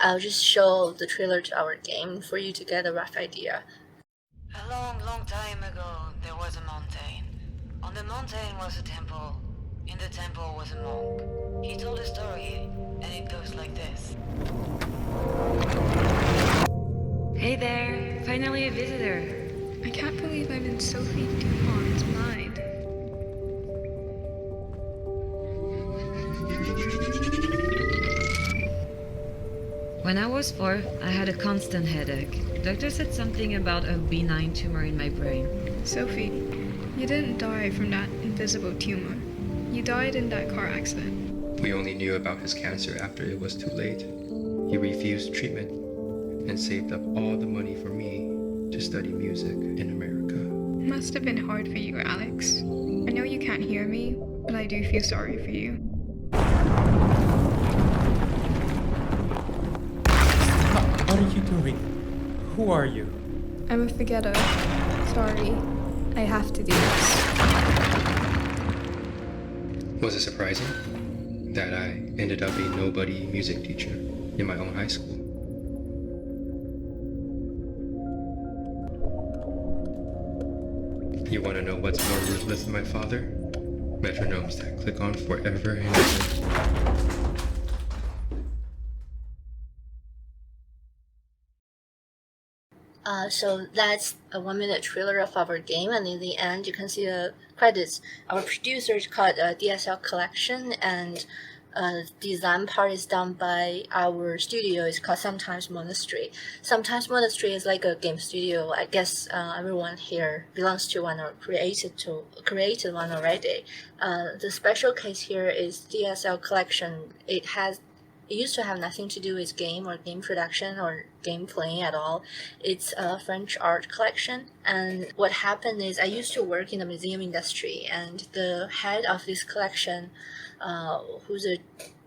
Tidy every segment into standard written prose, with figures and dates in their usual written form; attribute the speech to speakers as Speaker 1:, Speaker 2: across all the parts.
Speaker 1: I'll just show the trailer to our game for you to get a rough idea.
Speaker 2: A long, long time ago, there was a mountain. On the mountain was a temple. In the temple was a monk. He told a story, and it goes like this. Hey there, finally a visitor.
Speaker 3: I can't believe I'm in Sophie Dumont's mind.
Speaker 2: When I was 4, I had a constant headache. Doctor said something about a benign tumor in my brain.
Speaker 3: Sophie, you didn't die from that invisible tumor. You died in that car accident.
Speaker 4: We only knew about his cancer after it was too late. He refused treatment and saved up all the money for me to study music in America.
Speaker 3: Must have been hard for you, Alex. I know you can't hear me, but I do feel sorry for you.
Speaker 5: What are you doing? Who are you?
Speaker 3: I'm a forgetter. Sorry. I have to do this.
Speaker 4: Was it surprising that I ended up a nobody music teacher in my own high school? You want to know what's more ruthless than my father? Metronomes that click on forever and ever.
Speaker 1: So that's a 1-minute trailer of our game, and in the end you can see the credits. Our producer is called DSL Collection, and design part is done by our studio. It's called Sometimes Monastery. Sometimes Monastery is like a game studio. I guess everyone here belongs to one or created one already. The special case here is DSL Collection. It used to have nothing to do with game or game production or game playing at all. It's a French art collection. And what happened is I used to work in the museum industry, and the head of this collection, who's a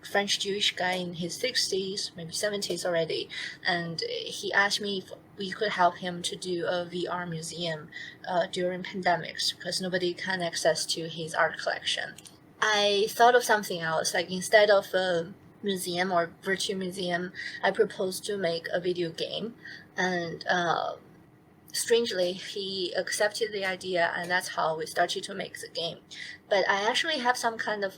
Speaker 1: French Jewish guy in his 60s, maybe 70s already, and he asked me if we could help him to do a VR museum during pandemics because nobody can access to his art collection. I thought of something else, like instead of a museum or virtual museum, I proposed to make a video game, and strangely he accepted the idea, and that's how we started to make the game. But I actually have some kind of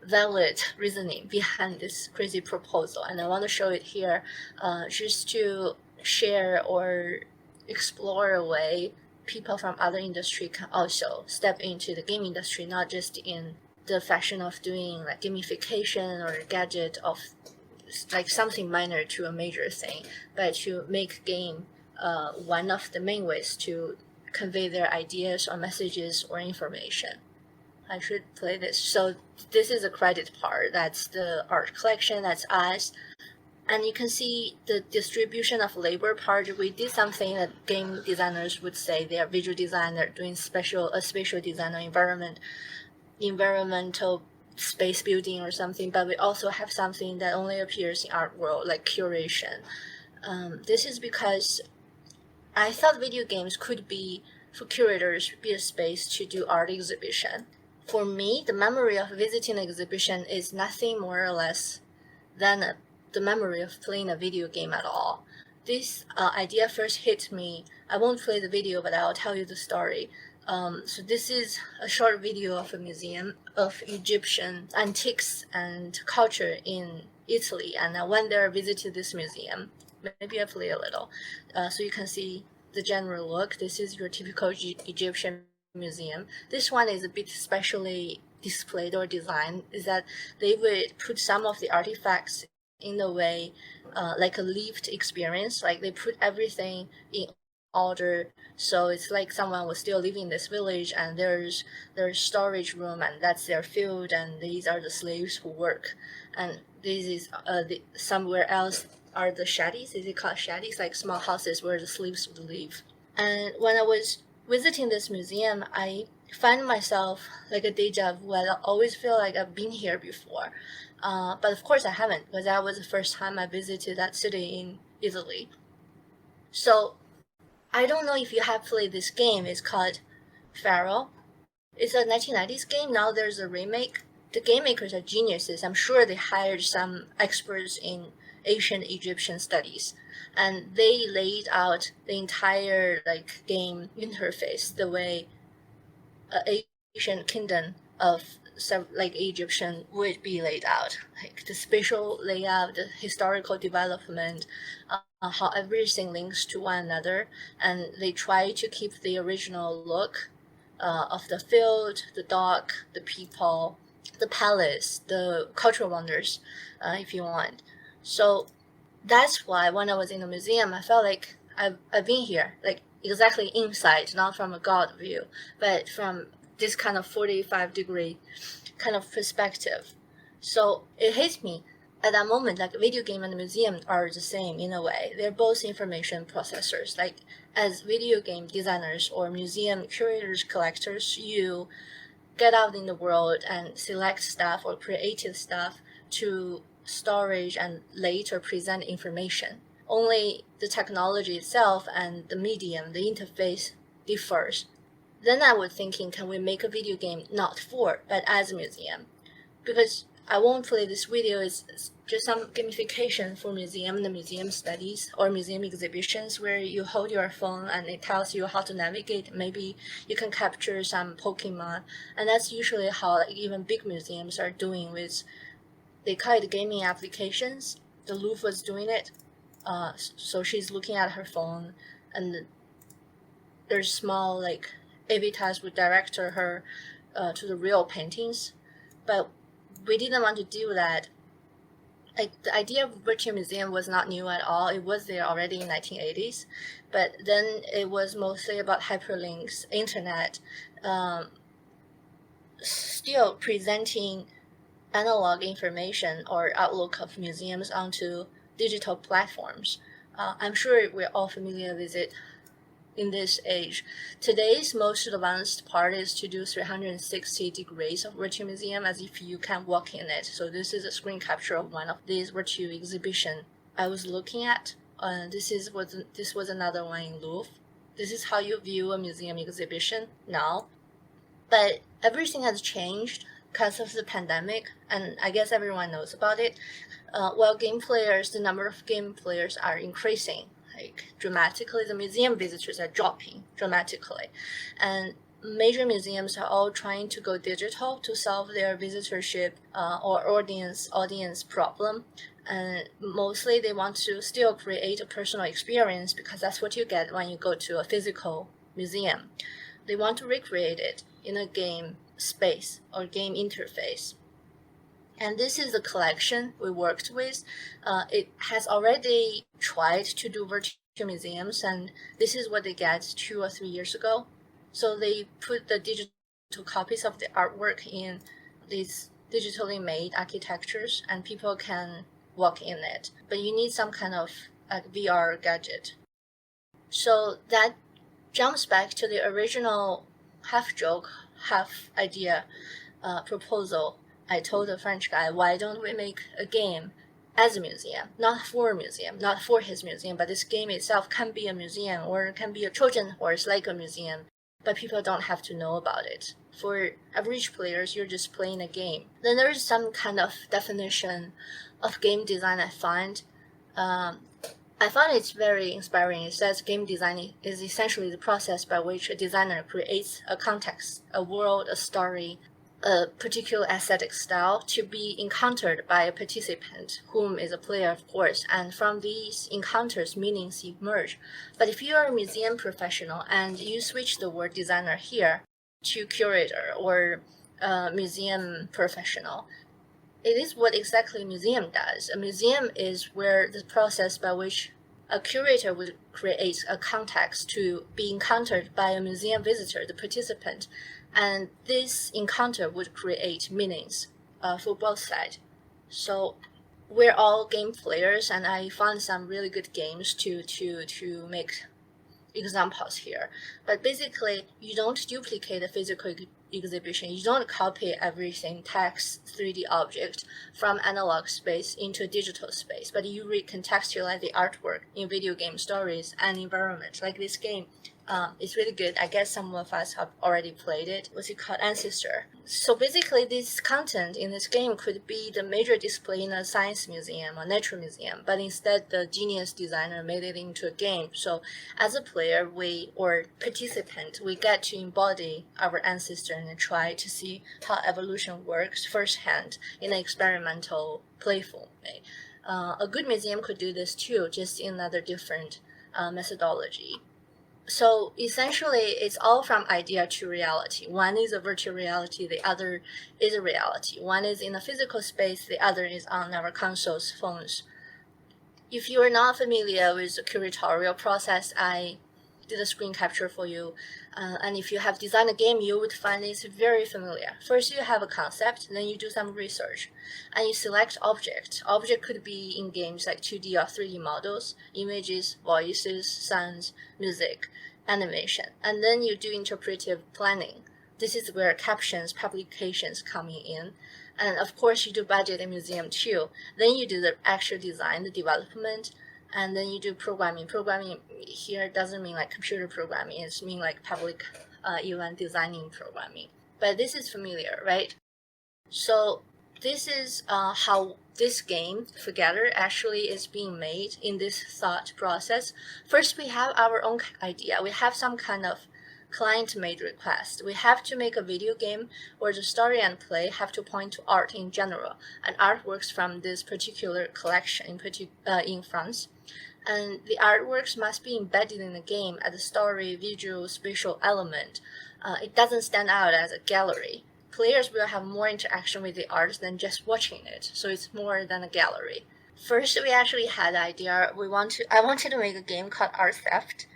Speaker 1: valid reasoning behind this crazy proposal, and I want to show it here just to share or explore a way people from other industry can also step into the game industry, not just in the fashion of doing like gamification or gadget of like something minor to a major thing, but to make game one of the main ways to convey their ideas or messages or information. I should play this. So this is the credit part. That's the art collection. That's us. And you can see the distribution of labor part. We did something that game designers would say. They are visual designer doing a spatial design or environmental space building or something, but we also have something that only appears in art world, like curation. This is because I thought video games could be, for curators, be a space to do art exhibition. For me, the memory of visiting an exhibition is nothing more or less than the memory of playing a video game at all. This idea first hit me. I won't play the video, but I'll tell you the story. So this is a short video of a museum of Egyptian antiques and culture in Italy. And I went there, visited this museum. Maybe I play a little. So you can see the general look. This is your typical Egyptian museum. This one is a bit specially displayed or designed, is that they would put some of the artifacts in a way like a lived experience. Like they put everything in order, so it's like someone was still living in this village, and there's storage room, and that's their field, and these are the slaves who work, and this is somewhere else are the shadis. Is it called shadis? Like small houses where the slaves would live. And when I was visiting this museum, I find myself like a deja vu. I always feel like I've been here before, but of course I haven't, because that was the first time I visited that city in Italy. So I don't know if you have played this game. It's called Pharaoh. It's a 1990s game. Now there's a remake. The game makers are geniuses. I'm sure they hired some experts in ancient Egyptian studies, and they laid out the entire game interface the way an ancient kingdom of Egyptian would be laid out, like the spatial layout, the historical development, how everything links to one another, and they try to keep the original look of the field, the dock, the people, the palace, the cultural wonders, if you want. So that's why when I was in the museum, I felt like I've been here, like exactly inside, not from a God view, but from this kind of 45-degree kind of perspective. So it hits me at that moment, like video game and museum are the same in a way. They're both information processors. Like as video game designers or museum curators, collectors, you get out in the world and select stuff or creative stuff to storage and later present information. Only the technology itself and the medium, the interface differs. Then I was thinking, can we make a video game not for, but as a museum? Because I won't play this video, it's just some gamification for museum, the museum studies or museum exhibitions where you hold your phone and it tells you how to navigate. Maybe you can capture some Pokemon, and that's usually how even big museums are doing with, they call it gaming applications. The Louvre was doing it. So she's looking at her phone, and there's small avatars would direct her to the real paintings. But we didn't want to do that. The idea of virtual museum was not new at all. It was there already in 1980s, but then it was mostly about hyperlinks, internet, still presenting analog information or outlook of museums onto digital platforms. I'm sure we're all familiar with it in this age. Today's most advanced part is to do 360 degrees of virtual museum as if you can walk in it. So this is a screen capture of one of these virtual exhibition I was looking at. This was another one in Louvre. This is how you view a museum exhibition now. But everything has changed because of the pandemic, and I guess everyone knows about it. While the number of game players are increasing dramatically, the museum visitors are dropping dramatically, and major museums are all trying to go digital to solve their visitorship or audience problem. And mostly they want to still create a personal experience because that's what you get when you go to a physical museum. They want to recreate it in a game space or game interface. And this is the collection we worked with. It has already tried to do virtual museums, and this is what they get 2 or 3 years ago. So they put the digital copies of the artwork in these digitally made architectures, and people can walk in it. But you need some kind of VR gadget. So that jumps back to the original half joke, half idea proposal. I told the French guy, why don't we make a game as a museum, not for a museum, not for his museum, but this game itself can be a museum or it can be a Trojan horse like a museum, but people don't have to know about it. For average players, you're just playing a game. Then there's some kind of definition of game design I find. I find it's very inspiring. It says game design is essentially the process by which a designer creates a context, a world, a story, a particular aesthetic style to be encountered by a participant, whom is a player, of course, and from these encounters, meanings emerge. But if you are a museum professional and you switch the word designer here to curator or museum professional, it is what exactly a museum does. A museum is where the process by which a curator would create a context to be encountered by a museum visitor, the participant, and this encounter would create meanings for both sides. So we're all game players, and I found some really good games to make examples here. But basically, you don't duplicate a physical exhibition, you don't copy everything, text, 3D object from analog space into digital space, but you recontextualize the artwork in video game stories and environment. Like this game, it's really good. I guess some of us have already played it. What's it called? Ancestor. So basically, this content in this game could be the major display in a science museum or nature museum, but instead the genius designer made it into a game. So as a player, or participant, we get to embody our ancestor and try to see how evolution works firsthand in an experimental, playful way. A good museum could do this too, just in another different methodology. So essentially, it's all from idea to reality. One is a virtual reality, the other is a reality. One is in a physical space, the other is on our consoles, phones. If you are not familiar with the curatorial process, I did a screen capture for you. And if you have designed a game, you would find this very familiar. First, you have a concept, then you do some research, and you select object. Object could be in games like 2D or 3D models, images, voices, sounds, music, animation. And then you do interpretive planning. This is where captions, publications coming in. And of course, you do budget and museum too. Then you do the actual design, the development, and then you do programming. Programming here doesn't mean like computer programming, it's mean like public event designing programming. But this is familiar, right? So this is how this game, Together, actually is being made in this thought process. First, we have our own idea. We have some kind of client-made request. We have to make a video game where the story and play have to point to art in general, and artworks from this particular collection in France. And the artworks must be embedded in the game as a story, visual, spatial element. It doesn't stand out as a gallery. Players will have more interaction with the art than just watching it, so it's more than a gallery. First, we actually had the idea. I wanted to make a game called Art Theft.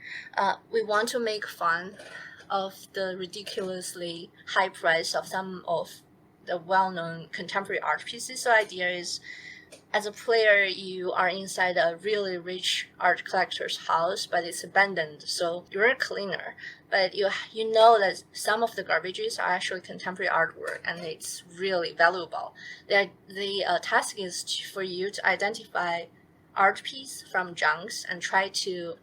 Speaker 1: We want to make fun of the ridiculously high price of some of the well-known contemporary art pieces. So the idea is, as a player, you are inside a really rich art collector's house, but it's abandoned. So you're a cleaner, but you know that some of the garbages are actually contemporary artwork, and it's really valuable. The task is for you to identify art piece from junks and try to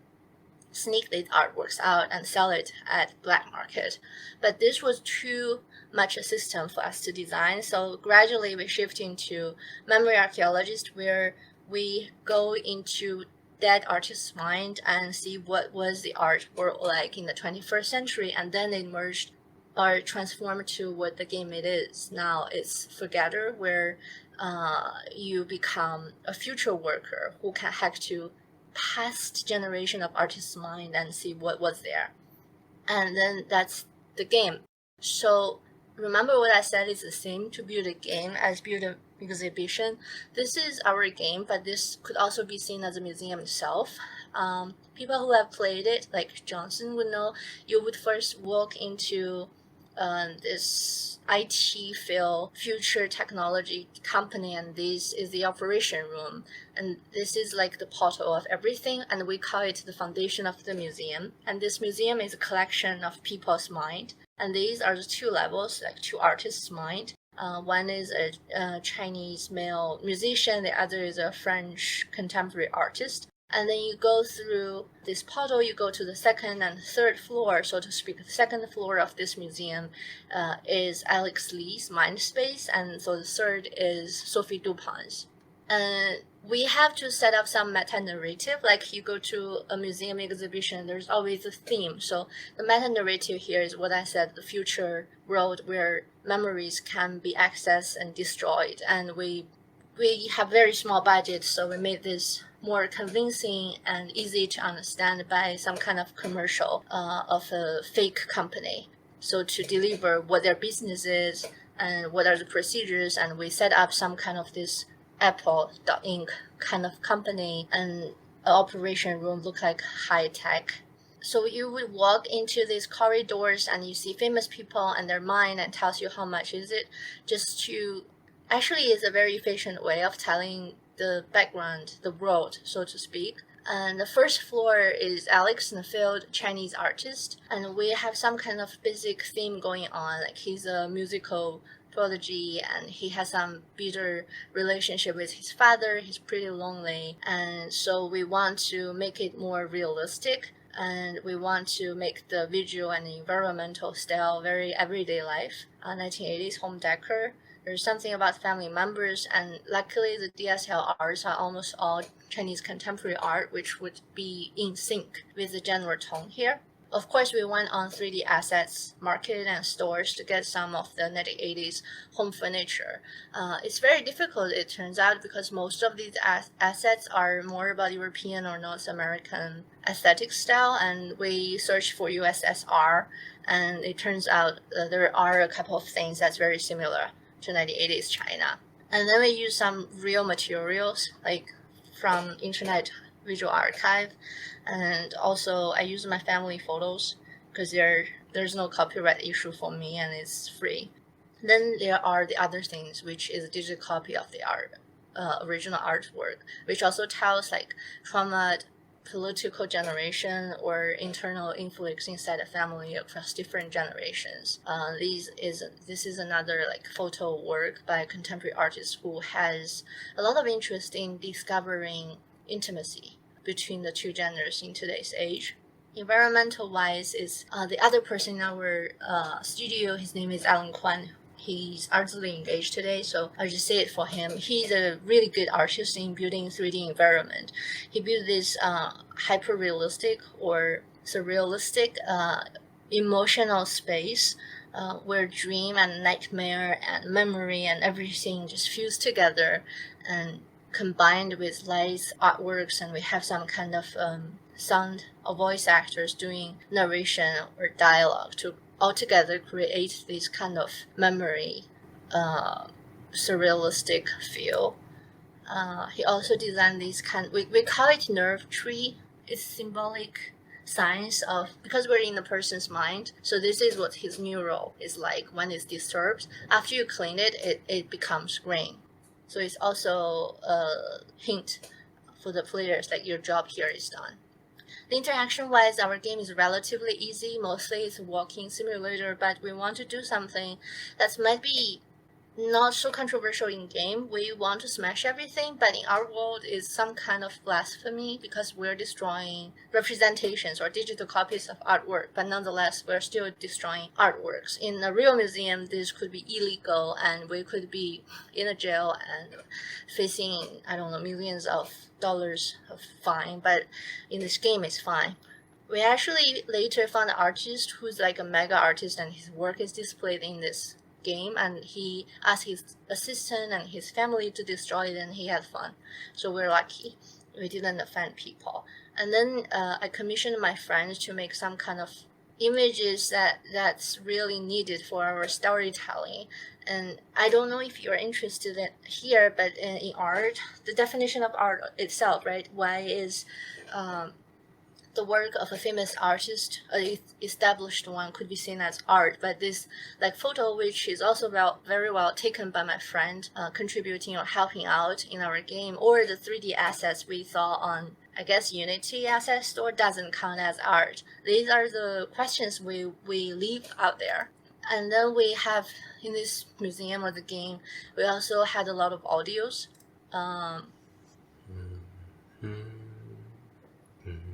Speaker 1: sneak these artworks out and sell it at black market. But this was too much a system for us to design, so gradually we shift into memory archaeologist, where we go into dead artist's mind and see what was the art world like in the 21st century, and then it merged or transformed to what the game it is. Now it's Together, where you become a future worker who can hack to past generation of artist's mind and see what was there. And then that's the game. So remember what I said, is the same to build a game as build an exhibition. This is our game, but this could also be seen as a museum itself. People who have played it, like Johnson, would know you would first walk into this IT field future technology company, and this is the operation room, and this is like the portal of everything, and we call it the foundation of the museum. And this museum is a collection of people's mind, and these are the two levels, like two artists' mind. One is a Chinese male musician, the other is a French contemporary artist. And then you go through this portal, you go to the second and third floor, so to speak. The second floor of this museum is Alex Lee's mind space, and so the third is Sophie Dupin's. And we have to set up some meta-narrative. Like you go to a museum exhibition, there's always a theme. So the meta-narrative here is what I said, the future world where memories can be accessed and destroyed. And we have very small budget, so we made this more convincing and easy to understand by some kind of commercial of a fake company. So to deliver what their business is and what are the procedures, and we set up some kind of this Apple Inc. kind of company, and an operation room look like high tech. So you would walk into these corridors and you see famous people and their mind, and tells you how much is it, just to actually is a very efficient way of telling the background, the world, so to speak. And the first floor is Alex, the failed Chinese artist, and we have some kind of basic theme going on. Like he's a musical prodigy, and he has some bitter relationship with his father. He's pretty lonely, and so we want to make it more realistic. And we want to make the visual and environmental style very everyday life, 1980s home decor. There's something about family members, and luckily the DSL arts are almost all Chinese contemporary art, which would be in sync with the general tone here. Of course, we went on 3D assets market and stores to get some of the 1980s home furniture. It's very difficult, it turns out, because most of these assets are more about European or North American aesthetic style, and we searched for USSR, and it turns out there are a couple of things that's very similar to 1980s China. And then we use some real materials, like from Internet Visual Archive, and also I use my family photos because there's no copyright issue for me and it's free. Then there are the other things, which is a digital copy of the original artwork, which also tells like trauma, political generation, or internal influence inside a family across different generations. This is another like photo work by a contemporary artist who has a lot of interest in discovering intimacy between the two genders in today's age. Environmental wise is the other person in our studio. His name is Alan Kwan. He's artfully engaged today, so I'll just say it for him. He's a really good artist in building 3D environment. He built this hyper-realistic or surrealistic emotional space where dream and nightmare and memory and everything just fused together and combined with lights, artworks, and we have some kind of sound or voice actors doing narration or dialogue to altogether create this kind of memory, surrealistic feel. He also designed this we call it nerve tree. It's symbolic signs of, because we're in the person's mind, so this is what his neural is like when it's disturbed. After you clean it, it becomes green. So it's also a hint for the players that your job here is done. The interaction-wise, our game is relatively easy. Mostly it's a walking simulator, but we want to do something that might be not so controversial in game. We want to smash everything, but in our world is some kind of blasphemy because we're destroying representations or digital copies of artwork, but nonetheless, we're still destroying artworks. In a real museum, this could be illegal and we could be in a jail and facing, I don't know, millions of dollars of fine, but in this game it's fine. We actually later found an artist who's like a mega artist and his work is displayed in this game, and he asked his assistant and his family to destroy it and he had fun. So we're lucky. We didn't offend people. And then I commissioned my friends to make some kind of images that's really needed for our storytelling. And I don't know if you're interested in here, but in art, the definition of art itself, right? Why is the work of a famous artist, established one, could be seen as art, but this like photo, which is also very well taken by my friend, contributing or helping out in our game, or the 3D assets we saw on, I guess, Unity asset store, doesn't count as art. These are the questions we leave out there. And then we have, in this museum of the game, we also had a lot of audios.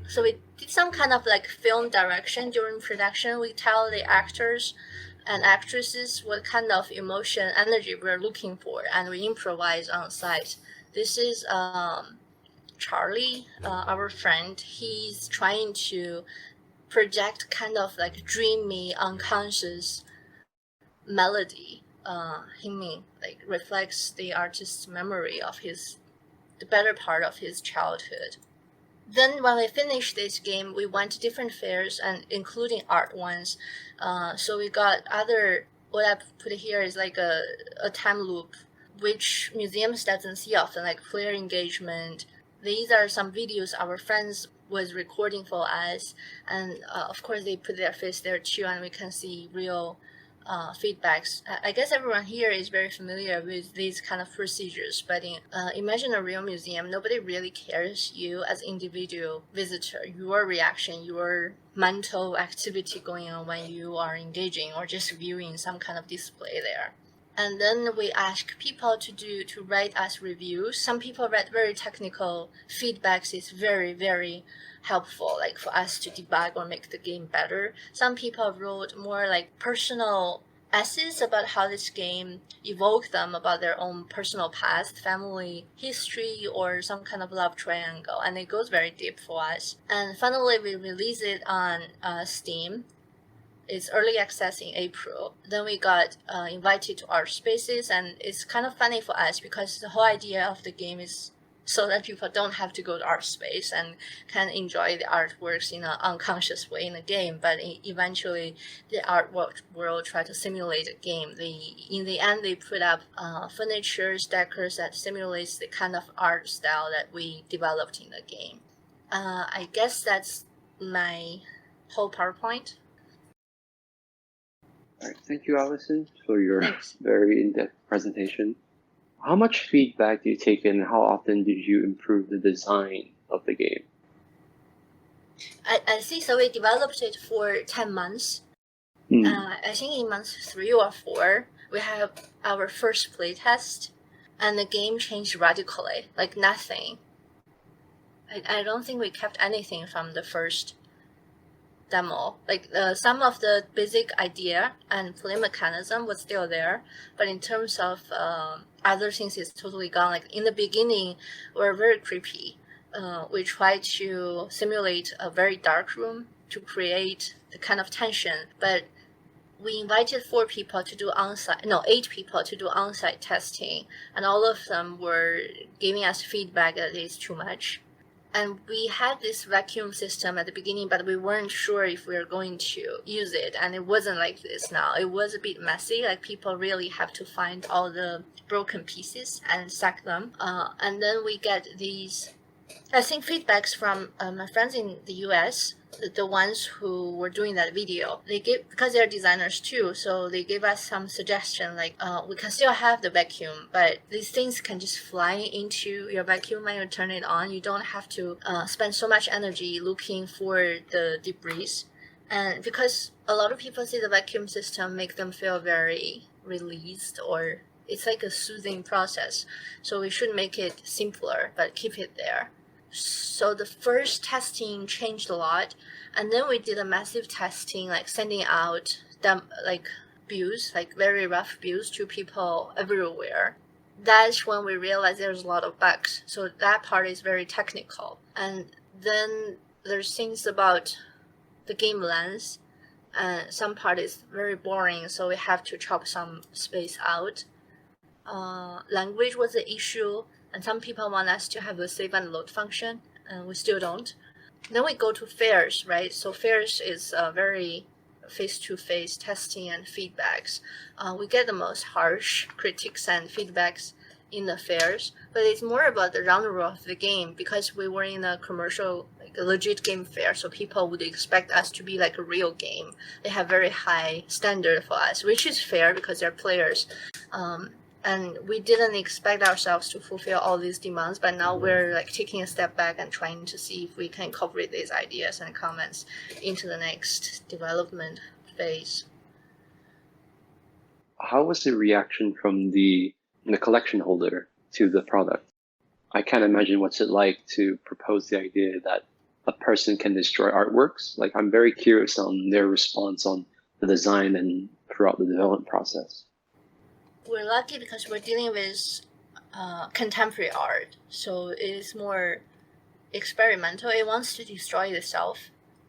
Speaker 1: So we did some kind of like film direction during production. We tell the actors and actresses what kind of emotion, energy we're looking for, and we improvise on site. This is Charlie, our friend. He's trying to project kind of like dreamy, unconscious melody, hymning, like reflects the artist's memory of the better part of his childhood. Then when we finished this game, we went to different fairs, and including art ones. So we got what I put here is like a time loop, which museums doesn't see often, like player engagement. These are some videos our friends was recording for us, and of course they put their face there too, and we can see real feedbacks. I guess everyone here is very familiar with these kind of procedures, but imagine a real museum. Nobody really cares you as individual visitor, your reaction, your mental activity going on when you are engaging or just viewing some kind of display there. And then we ask people to write us reviews. Some people write very technical feedbacks. Is very, very helpful, like for us to debug or make the game better. Some people wrote more like personal essays about how this game evoked them, about their own personal past, family history, or some kind of love triangle, and it goes very deep for us. And finally, we release it on Steam. It's early access in April. Then we got invited to art spaces, and it's kind of funny for us because the whole idea of the game is so that people don't have to go to art space and can enjoy the artworks in an unconscious way in the game. But eventually, the art world try to simulate a game. In the end, they put up furniture, decors that simulates the kind of art style that we developed in the game. I guess that's my whole PowerPoint.
Speaker 6: All right, thank you, Allison, for your
Speaker 1: Thanks.
Speaker 6: very in-depth presentation. How much feedback do you take in, and how often did you improve the design of the game?
Speaker 1: I see. So we developed it for 10 months. I think in month 3 or 4, we have our first playtest, and the game changed radically, like nothing. I don't think we kept anything from the first demo. Like some of the basic idea and play mechanism was still there, but in terms of other things, it's totally gone. Like in the beginning, we're very creepy. We tried to simulate a very dark room to create the kind of tension, but we invited 8 people to do on-site testing, and all of them were giving us feedback that it's too much. And we had this vacuum system at the beginning, but we weren't sure if we were going to use it. And it wasn't like this now. It was a bit messy. Like people really have to find all the broken pieces and stack them. And then we get these, I think, feedbacks from my friends in the US, the ones who were doing that video. They gave, because they're designers too, so they gave us some suggestion like we can still have the vacuum, but these things can just fly into your vacuum when you turn it on. You don't have to spend so much energy looking for the debris. And because a lot of people see the vacuum system make them feel very released, or it's like a soothing process. So we should make it simpler, but keep it there. So the first testing changed a lot, and then we did a massive testing, like sending out them like views, like very rough views to people everywhere. That's when we realized there's a lot of bugs. So that part is very technical. And then there's things about the game length, and some part is very boring, so we have to chop some space out. Language was an issue, and some people want us to have a save and load function, and we still don't. Then we go to fairs, right? So fairs is very face-to-face testing and feedbacks. We get the most harsh critiques and feedbacks in the fairs, but it's more about the genre of the game, because we were in a commercial, like a legit game fair, so people would expect us to be like a real game. They have very high standard for us, which is fair because they're players. And we didn't expect ourselves to fulfill all these demands, but now we're like taking a step back and trying to see if we can incorporate these ideas and comments into the next development phase.
Speaker 6: How was the reaction from the collection holder to the product? I can't imagine what's it like to propose the idea that a person can destroy artworks. Like, I'm very curious on their response on the design and throughout the development process.
Speaker 1: We're lucky because we're dealing with contemporary art, so it is more experimental. It wants to destroy itself.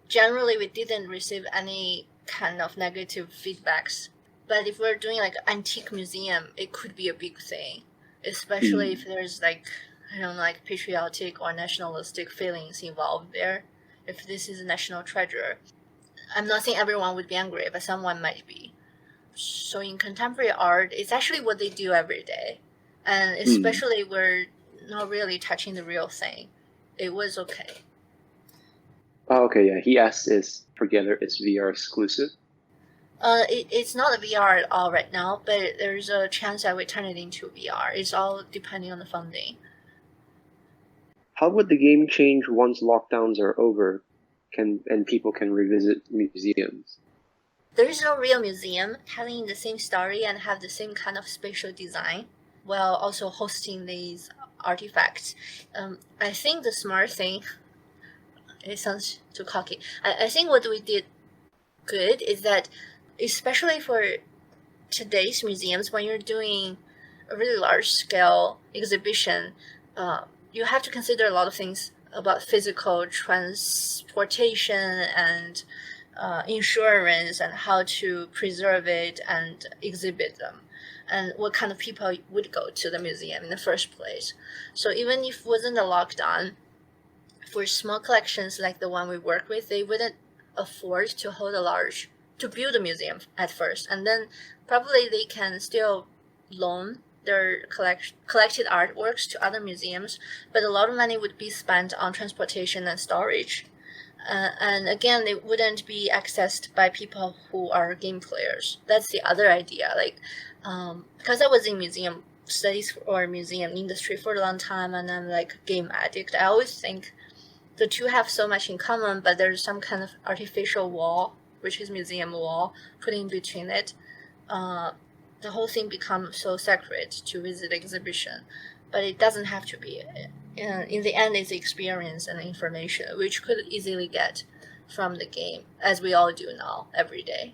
Speaker 1: Generally, we didn't receive any kind of negative feedbacks. But if we're doing like antique museum, it could be a big thing, especially if there's like, I don't know, like patriotic or nationalistic feelings involved there. If this is a national treasure, I'm not saying everyone would be angry, but someone might be. So in contemporary art, it's actually what they do every day. And especially we're not really touching the real thing. It was okay.
Speaker 6: Oh, okay, yeah. He asked is Forgetter is VR exclusive?
Speaker 1: It's not a VR at all right now, but there's a chance that we turn it into VR. It's all depending on the funding.
Speaker 6: How would the game change once lockdowns are over and people can revisit museums?
Speaker 1: There is no real museum telling the same story and have the same kind of spatial design while also hosting these artifacts. I think the smart thing, it sounds too cocky. I think what we did good is that, especially for today's museums, when you're doing a really large scale exhibition, you have to consider a lot of things about physical transportation and insurance and how to preserve it and exhibit them, and what kind of people would go to the museum in the first place. So even if it wasn't a lockdown, for small collections like the one we work with, they wouldn't afford to build a museum at first, and then probably they can still loan their collected artworks to other museums, but a lot of money would be spent on transportation and storage. And again, they wouldn't be accessed by people who are game players. That's the other idea. Like, because I was in museum studies or museum industry for a long time, and I'm like a game addict, I always think the two have so much in common, but there's some kind of artificial wall, which is museum wall, put in between it. The whole thing becomes so sacred to visit exhibition, but it doesn't have to be. In the end, it's experience and information, which could easily get from the game, as we all do now every day.